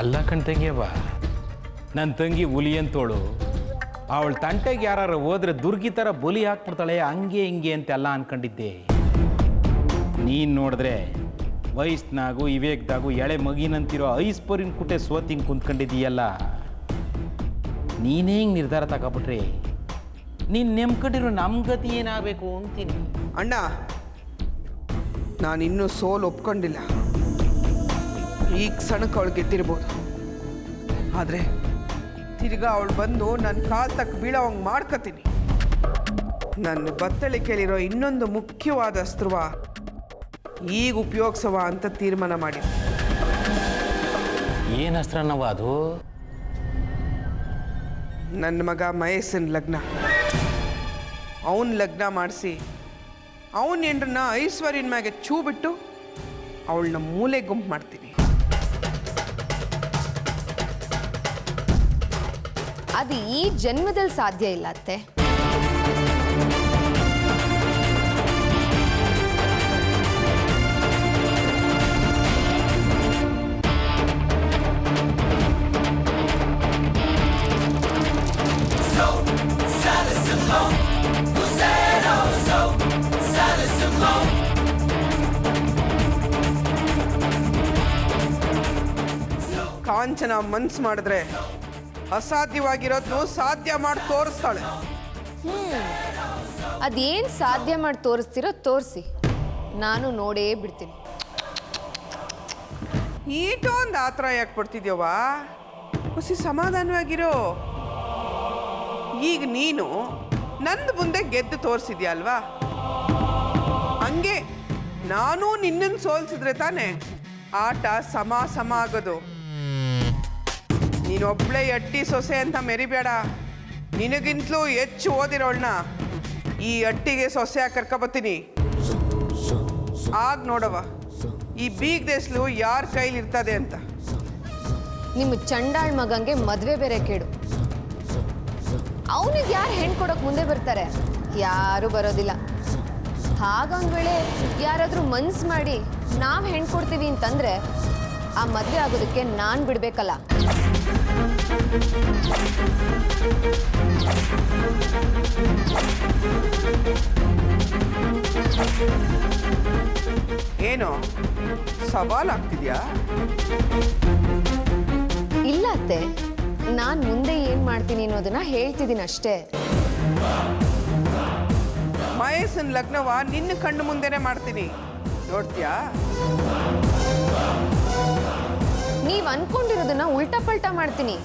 ಅಲ್ಲ ಕಣ್ ತಂಗಿಯವ್ವ, ನನ್ನ ತಂಗಿ ಹುಲಿ ಅಂತೋಳು. ಅವಳ ತಂಟೆಗೆ ಯಾರು ಹೋದ್ರೆ ದುರ್ಗಿ ಥರ ಬಲಿ ಹಾಕ್ಬಿಡ್ತಾಳೆ, ಹಂಗೆ ಹಿಂಗೆ ಅಂತೆಲ್ಲ ಅನ್ಕೊಂಡಿದ್ದೆ. ನೀನು ನೋಡಿದ್ರೆ ವಯಸ್ಸಿನಾಗೂ ವಿವೇಕ್ದಾಗೂ ಎಳೆ ಮಗಿನಂತಿರೋ ಐಸ್ಪೋರಿನ ಕುಟೆ ಸೋತಿಂಗ್ ಕುಂತ್ಕೊಂಡಿದ್ದೀಯಲ್ಲ. ನೀನೇ ಹಿಂಗೆ ನಿರ್ಧಾರ ತಗೊಬಿಟ್ರೆ ನೀನು ನೆಮ್ಕೊಂಡಿರೋ ನಮ್ಮ ಗತಿ ಏನಾಗಬೇಕು ಅಂತೀನಿ. ಅಣ್ಣ, ನಾನಿನ್ನೂ ಸೋಲು ಒಪ್ಕೊಂಡಿಲ್ಲ. ಈಗ ಸಣ್ಣಕ್ಕೆ ಅವಳು ಗೆದ್ದಿರ್ಬೋದು, ಆದರೆ ತಿರ್ಗಾ ಅವಳು ಬಂದು ನನ್ನ ಕಾಲು ತಕ್ಕ ಬೀಳೋವಂಗೆ ಮಾಡ್ಕೋತೀನಿ. ನನ್ನ ಬತ್ತಳಿಕೆಯಲ್ಲಿರೋ ಇನ್ನೊಂದು ಮುಖ್ಯವಾದ ಅಸ್ತ್ರವ ಈಗ ಉಪಯೋಗಿಸವ ಅಂತ ತೀರ್ಮಾನ ಮಾಡಿ. ಏನು ಅಸ್ತ್ರನವ ಅದು? ನನ್ನ ಮಗ ಮಹೇಶನ್ ಲಗ್ನ. ಅವನ ಲಗ್ನ ಮಾಡಿಸಿ ಅವನ ಹೆಂಡ್ರನ್ನ ಐಶ್ವರ್ಯನ ಮ್ಯಾಗೆ ಚೂ ಬಿಟ್ಟು ಅವಳನ್ನ ಮೂಲೆ ಗುಂಪು ಮಾಡ್ತೀನಿ. ಅದು ಈ ಜನ್ಮದಲ್ಲಿ ಸಾಧ್ಯ ಇಲ್ಲ ಅತ್ತೆ. ಕಾಂಚನ ಮನ್ಸು ಮಾಡಿದ್ರೆ ಅಸಾಧ್ಯವಾಗಿರೋದು ಸಾಧ್ಯ ಮಾಡಿ ತೋರಿಸ್ತಾಳೆ. ಅದೇನು ಸಾಧ್ಯ ಮಾಡಿ ತೋರಿಸ್ತಿರೋ ತೋರಿಸಿ, ನಾನು ನೋಡೇ ಬಿಡ್ತೀನಿ. ಈಟೊಂದು ಆತರ ಯಾಕೆ ಪಡ್ತಿದ್ಯವ್ವ? ಹುಸಿ ಸಮಾಧಾನವಾಗಿರೋ. ಈಗ ನೀನು ನಂದು ಮುಂದೆ ಗೆದ್ದು ತೋರಿಸಿದ್ಯಾ ಅಲ್ವಾ? ಹಂಗೆ ನಾನು ನಿನ್ನನ್ನು ಸೋಲ್ಸಿದ್ರೆ ತಾನೆ ಆಟ ಸಮ ಆಗೋದು. ನೀನೊಬ್ಳೆ ಅಟ್ಟಿ ಸೊಸೆ ಅಂತ ಮೆರಿಬೇಡ. ನಿನಗಿಂತಲೂ ಹೆಚ್ಚು ಓದಿರೋಳನ್ನ ಈ ಅಟ್ಟಿಗೆ ಸೊಸೆಯಾಗಿ ಕರ್ಕೊಬತ್ತೀನಿ. ಆಗ ನೋಡವ ಈ ಬೀಗ ದೇಸ್ಲು ಯಾರ ಕೈಲಿ ಇರ್ತದೆ ಅಂತ. ನಿಮ್ಮ ಚಂಡಾಳ್ ಮಗಂಗೆ ಮದುವೆ ಬೇರೆ ಕೇಡು. ಅವನಿಗೆ ಯಾರು ಹೆಣ್ಣು ಕೊಡೋಕೆ ಮುಂದೆ ಬರ್ತಾರೆ? ಯಾರೂ ಬರೋದಿಲ್ಲ. ಹಾಗೊಂದು ವೇಳೆ ಯಾರಾದರೂ ಮನ್ಸು ಮಾಡಿ ನಾವು ಹೆಣ್ಣು ಕೊಡ್ತೀವಿ ಅಂತಂದರೆ ಆ ಮದುವೆ ಆಗೋದಕ್ಕೆ ನಾನು ಬಿಡಬೇಕಲ್ಲ. ಏನು ಸವಾಲಾಗ್ತಿದ್ಯಾ? ಇಲ್ಲ ಅತ್ತೆ, ನಾನು ಮುಂದೆ ಏನು ಮಾಡ್ತೀನಿ ಅನ್ನೋದನ್ನ ಹೇಳ್ತಿದ್ದೀನಿ ಅಷ್ಟೇ. ಮಹೇಶನ್ ಲಗ್ನವ ನಿನ್ನ ಕಣ್ಣು ಮುಂದೆನೆ ಮಾಡ್ತೀನಿ, ನೋಡ್ತೀಯಾ? ನೀವು ಅನ್ಕೊಂಡಿರೋದನ್ನ ಉಲ್ಟಾ ಪಲ್ಟಾ ಮಾಡ್ತೀನಿ.